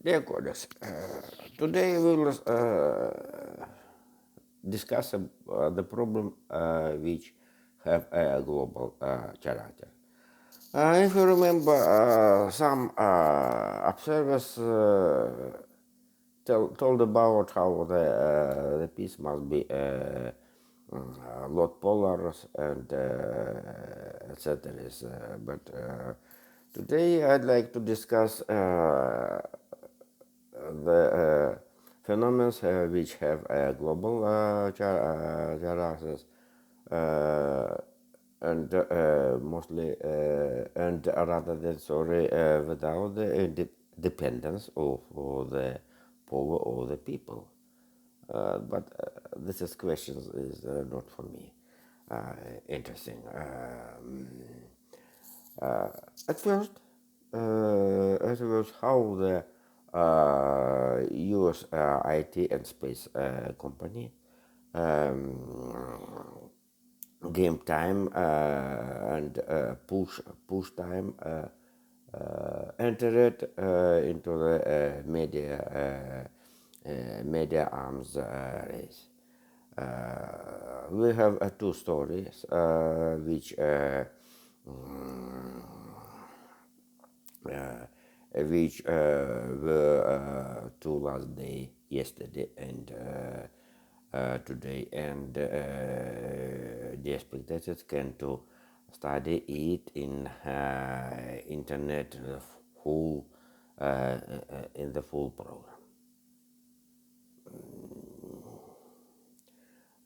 Dear Goddess, today we will discuss the problem which have a global character. If you remember, some observers told about how the peace must be lot polars and etc. But today I'd like to discuss the phenomena which have a global characters uh, and mostly and rather than sorry without the dependence of the power of the people. But this is questions is not for me interesting. Uh, at first, it was how the US IT and space company um, game time and push time entered into the media arms race. We have two stories uh, which were two last day yesterday and today, and the spectators can to study it in internet full in the full program.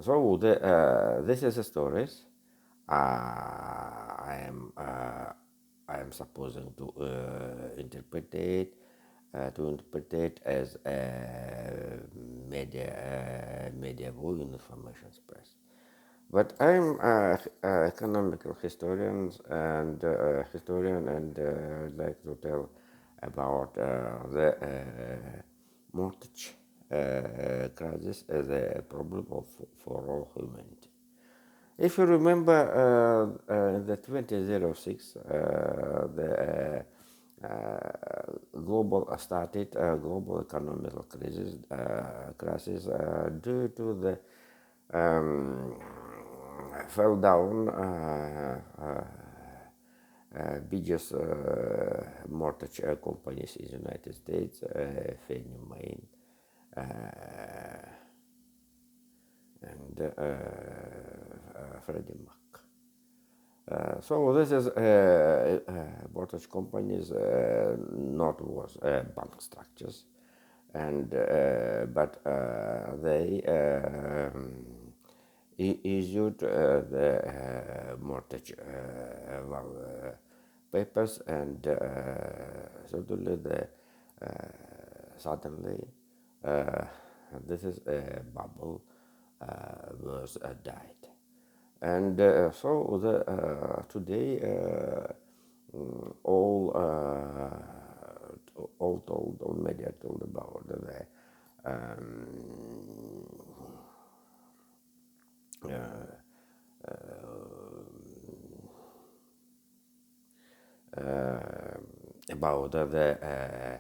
So this is a stories. I am supposing to interpret it as a media view information space. But I'm an economical historian and like to tell about the mortgage crisis as a problem for all humanity. If you remember, in the 2006, the global started global economic crisis due to the um, fell down biggest mortgage companies in the United States, Fannie Mae and Freddie Mac. So this is mortgage companies, not was bank structures, and but they issued the mortgage papers, and suddenly this is a bubble was died. And so today all told, all media told about the about the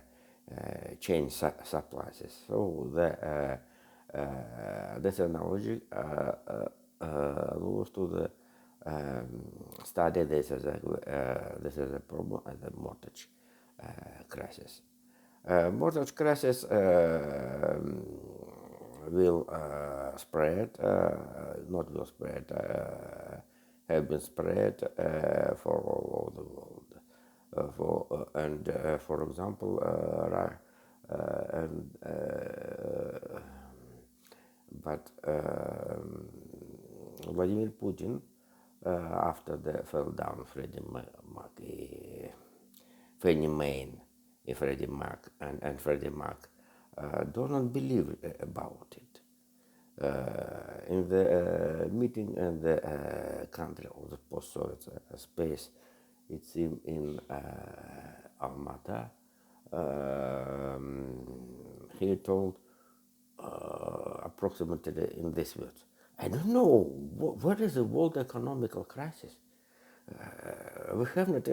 chain supplies. So this analogy goes to the study this is a problem as a mortgage crisis. Mortgage crisis will spread, not will spread, have been spread for all over the world. For example, and but Vladimir Putin, after the fell down Fannie Mae, Freddie Mac, and Freddie Mac, do not believe about it. In the meeting in the country of the post-Soviet space, it's in Almaty. He told approximately in this words, I don't know what is the world economical crisis. We have not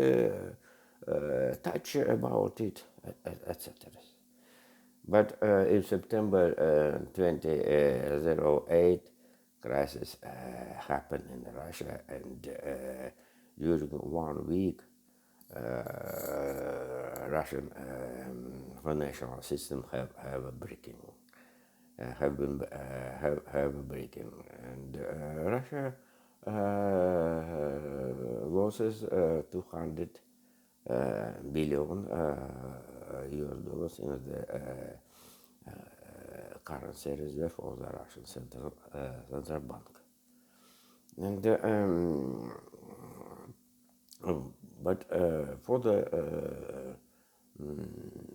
touched about it, etc. But in September 2008, crisis happened in Russia, and during 1 week, Russian financial system have a breaking, have a breaking, and Russia losses 200 billion US dollars in the currency reserve of the Russian central bank. And but for the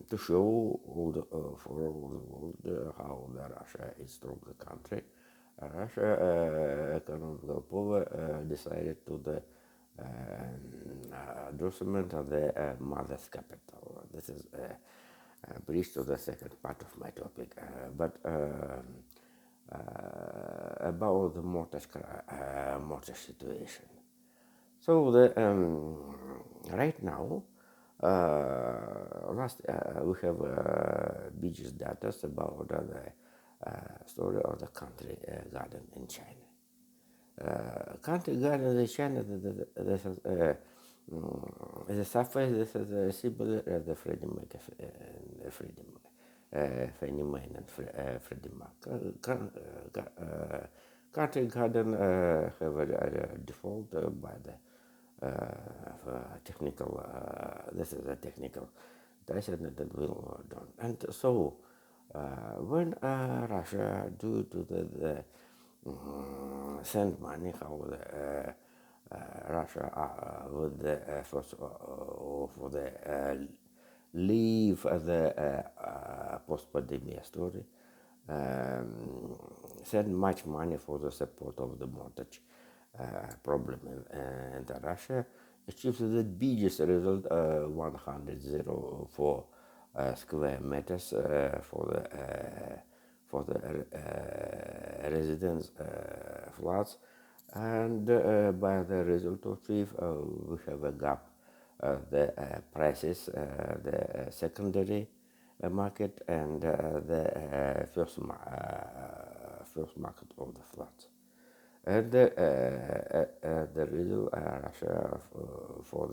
to show all the, for all the world how the Russia is strong country, Russia economical power decided to the endorsement of the mother's capital. This is a bridge to the second part of my topic, but about the mortgage situation. So the right now, we have biggest data about the story of the country garden in China. Country garden in China, this is the surface. This is similar as the Freddie Mac, Fannie Mae and Freddie Mac. Country garden have a default by the technical. This is a technical decision that will done. And so when Russia due to the send money, how the Russia with the first for the leave the post-pandemic story, send much money for the support of the mortgage problem in Russia, achieves the biggest result, 104 square meters for the residence flats, and by the result of which we have a gap the prices, the secondary market and the first market of the flats. And the result Russia for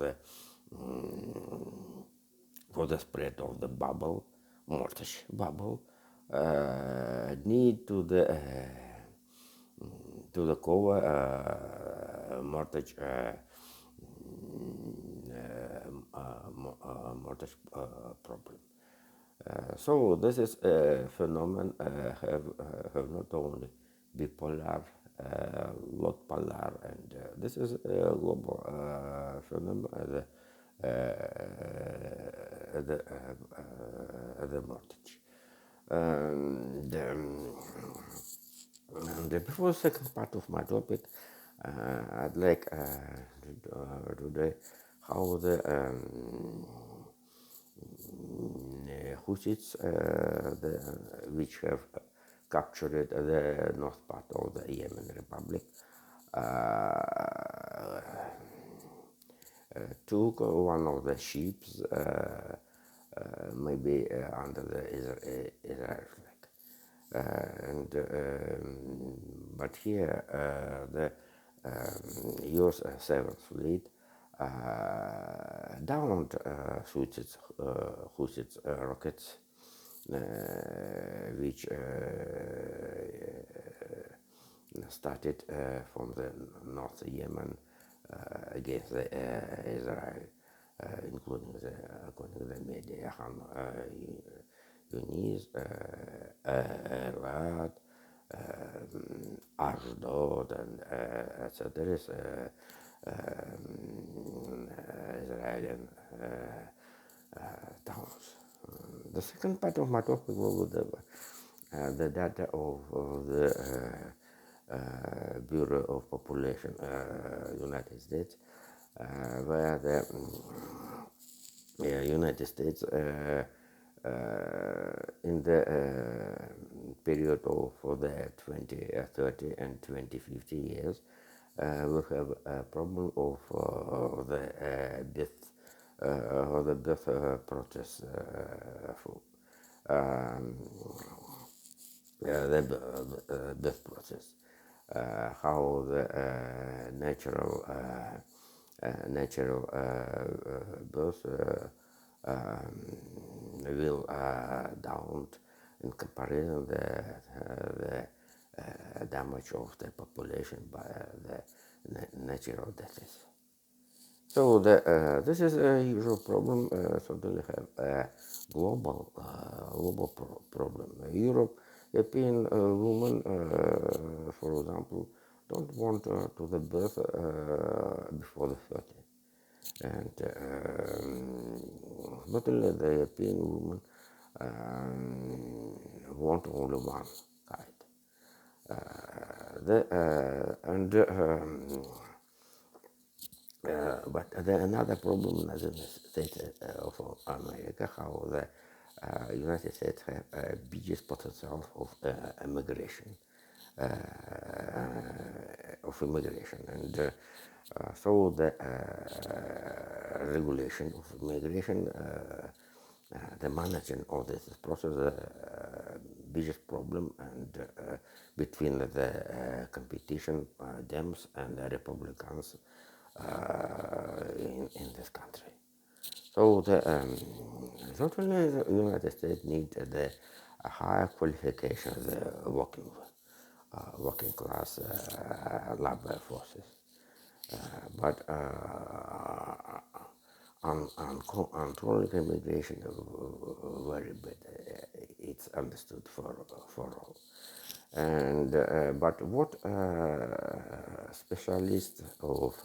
the spread of the bubble, mortgage bubble, need to the cover mortgage mortgage problem. So this is a phenomenon have not only bipolar, lot polar, and this is a global phenomenon the mortgage. And before the second part of my topic, I'd like today how the Hussites, which have captured the north part of the Yemen Republic, took one of the ships, maybe under the Israel flag. But here the US 7th Fleet downed Hussits rockets, which started from the North Yemen against Israel, including according to the media, Yunis, Elad, Ashdod, and so there is Israeli towns. The second part of my talk will be the data of the Bureau of Population, United States, where the United States in the period of for the 2030 and 2050 years will have a problem of the death process um, the birth process, how the natural birth will down in comparison the damage of the population by the natural deaths. So this is a usual problem. Certainly have a global problem. European women, for example, don't want to the birth before the 30, and not only the European women want only one kind. But another problem in the United States of America, how the United States have biggest potential uh, of immigration, and so the regulation of immigration, the managing of this process, biggest problem, and between the competition Dems and the Republicans in this country. So certainly the United States need the higher qualification, the working class labor forces. But controlling immigration is very bad. It's understood for all. And but what specialists of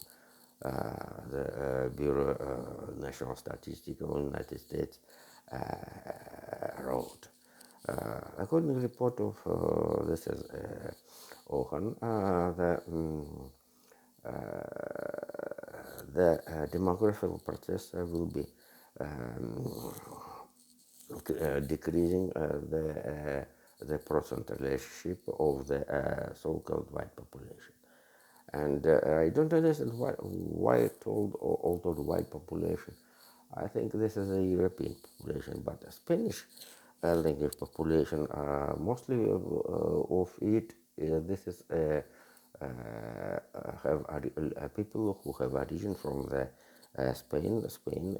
the Bureau of National Statistics of the United States wrote. According to the report of this is Ohan, the demographic process will be decreasing the percent relationship of the so-called white population. And I don't understand why it altered white population. I think this is a European population, but a Spanish language population, mostly of it, this is have people who have origin from the Spain. Spain,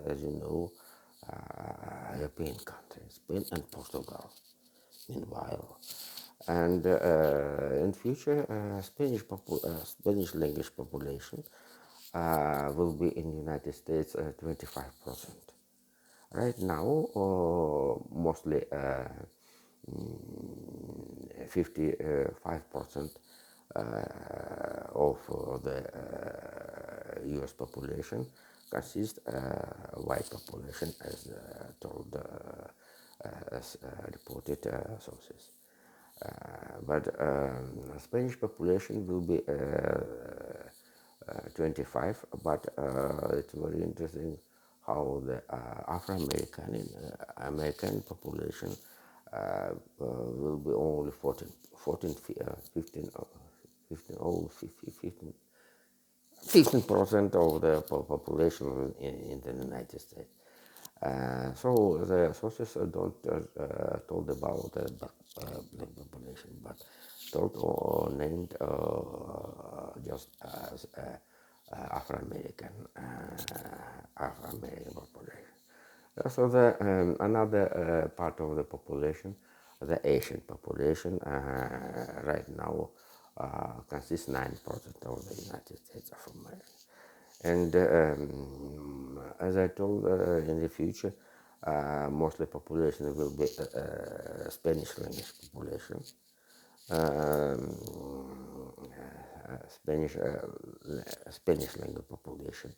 as you know, European country, Spain and Portugal. Meanwhile, and in future, Spanish language population will be in United States 25%. Right now, mostly 55% of the U.S. population consists white population, as told as reported sources. But Spanish population will be 25, but it's very interesting how the Afro-American American population will be only 15% of the population in the United States. So the sources don't told about the black population, but told or named just as Afro-American population. So the another part of the population, the Asian population, right now consists 9% of the United States of America. And as I told, in the future, mostly population will be Spanish language population. Spanish Spanish language population.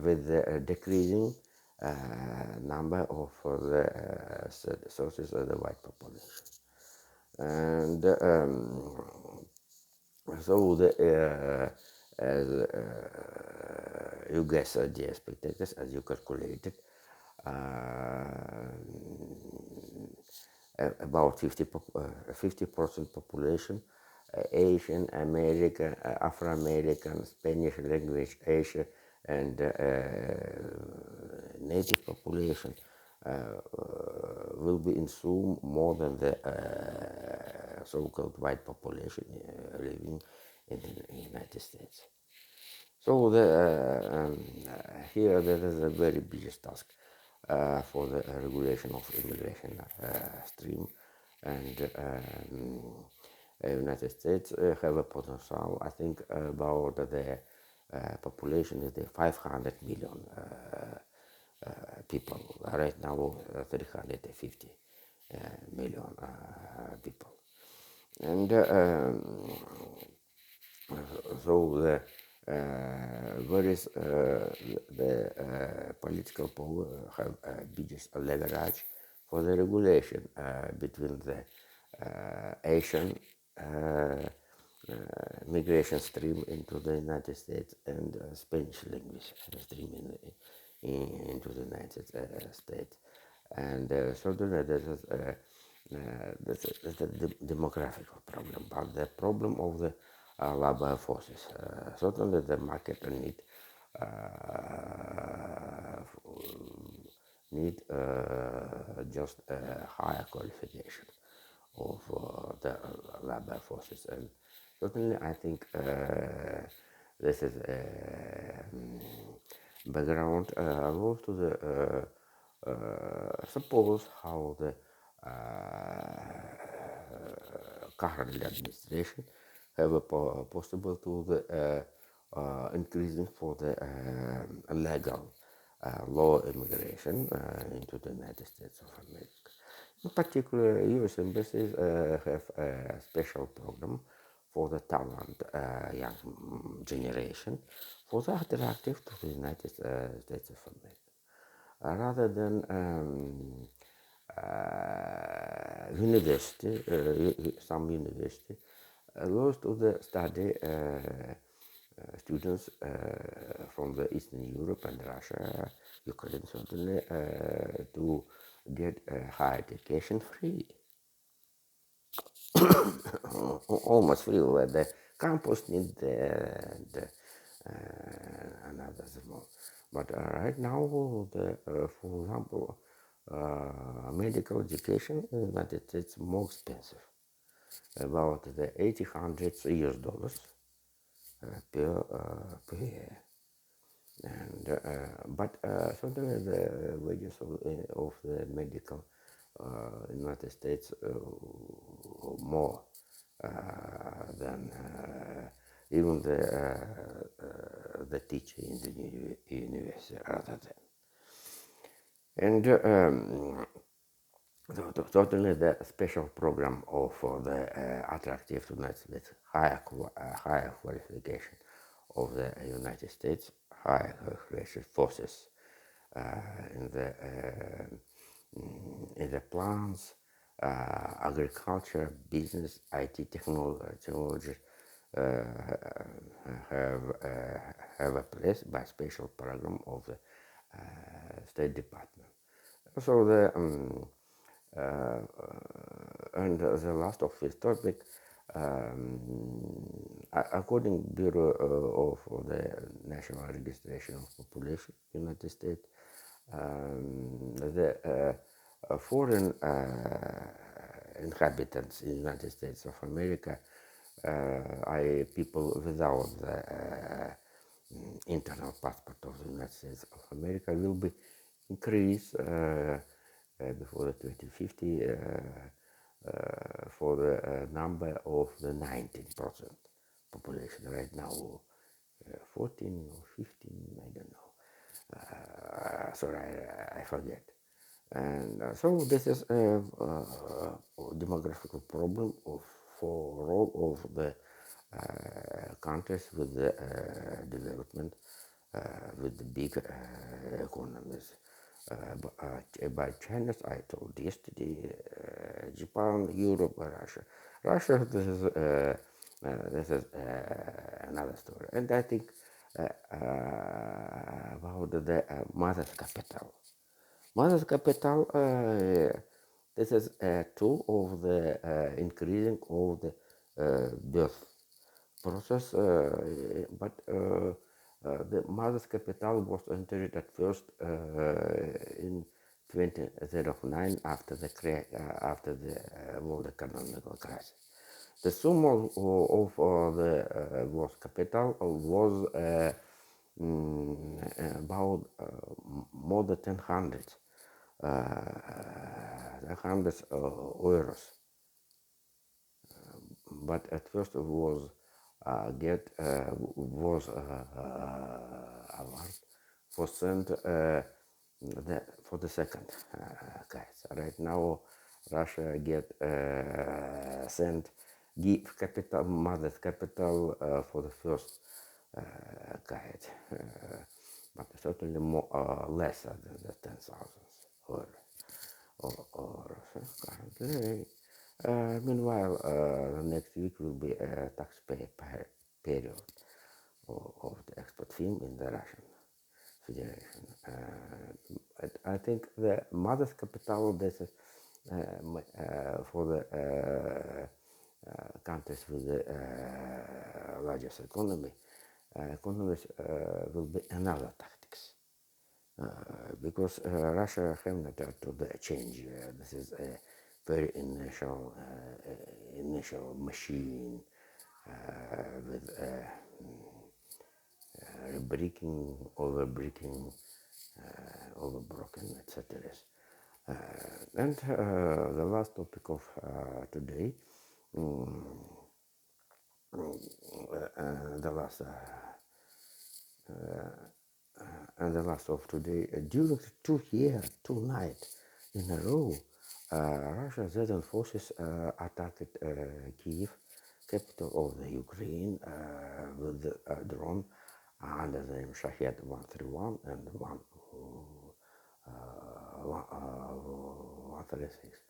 With the decreasing number of the sources of the white population. And so as you guess the expectations as you calculated, about 50% population, Asian American, Afro-American, Spanish language Asia, and native population will be in sum more than the so-called white population living in the United States. So here there is a very big task for the regulation of immigration stream, and United States have a potential. I think about the population is the 500 million people. Right now, 350 million people, and so various the political power have biggest leverage for the regulation between the Asian migration stream into the United States and Spanish language stream into the United States. And certainly that's a demographic problem, but the problem of the labor forces. Certainly the market need just a higher qualification of the labor forces, and certainly I think this is background goes to the suppose how the current administration have a possible to the increasing for the legal law immigration into the United States of America. In particular, U.S. embassies have a special program for the talent young generation for the attractive to the United States of America, rather than university, some university allows to the study students from the Eastern Europe and Russia, Ukraine certainly, to get higher education free, almost free, where the campus need another small. But right now, for example, medical education in the United States more expensive, about the $800 per year. And but certainly the wages of the medical United States more than even the teacher in the university rather than. And certainly the special program of the attractive United States higher qualification of the United States higher qualification forces in the plants, agriculture, business, IT, technology have a place by special program of the State Department. So and the last of this topic, according Bureau of the National Registration of Population, United States, the foreign inhabitants in the United States of America, people without the internal passport of the United States of America will be increased before the 2050 for the number of the 19% population. Right now, 14 or 15, I don't know. Sorry, I forget. And so this is a demographic problem for all of the countries with the development with the big economies. By China, I told yesterday, Japan, Europe, Russia. Russia, this is another story. And I think about the mother's capital. Mother's capital, this is a tool of the increasing of the birth process, but The Mother's capital was entered at first in 2009 after the world economic crisis. The sum of the was capital was about more than 10 hundred euros, but at first it was get was award for sent for the second guys. Right now, Russia get sent give capital mother's capital for the first guide, but certainly more lesser than the 10,000 or currently. Meanwhile, next week will be a taxpayer period of the export film in the Russian Federation. I think the mother's capital, this is for the countries with the largest economies will be another tactics. Because Russia have not to the change. This is a very initial machine with breaking, overbreaking, overbroken, etc. And the last topic of today, the last and the last of today, during 2 years, 2 nights in a row, Russia's Russian forces attacked Kiev, capital of the Ukraine, with the drone under the name Shahed 131 and 136.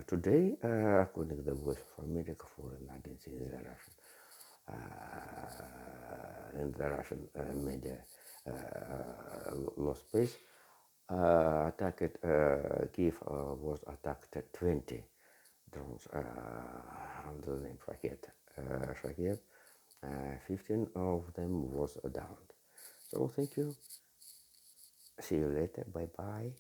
Today, according to the Voice of America, foreign agency in the Russian media law space, attacked Kiev was attacked 20 drones under the name Shahed. 15 of them was downed. So thank you. See you later. Bye bye.